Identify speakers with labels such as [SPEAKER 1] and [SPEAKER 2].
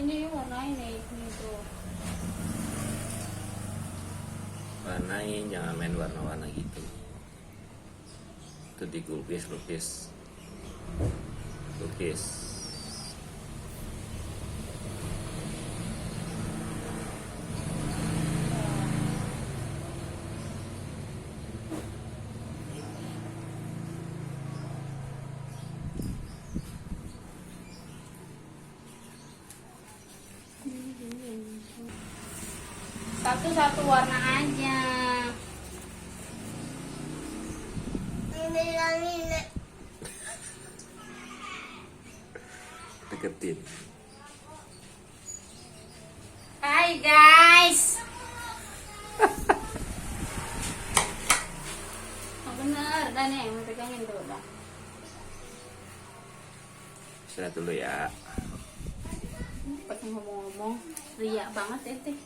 [SPEAKER 1] Ini warnain ini tuh.
[SPEAKER 2] Warnain, jangan main warna-warna gitu. Itu dilukis, lukis.
[SPEAKER 1] Satu-satu warna aja.
[SPEAKER 3] Ini.
[SPEAKER 2] Deketin.
[SPEAKER 1] Hai guys. Oh, bener, dan nih mau pegangin dulu dah.
[SPEAKER 2] Istirahat dulu ya.
[SPEAKER 1] Pas ngomong-ngomong, riak banget ya teh.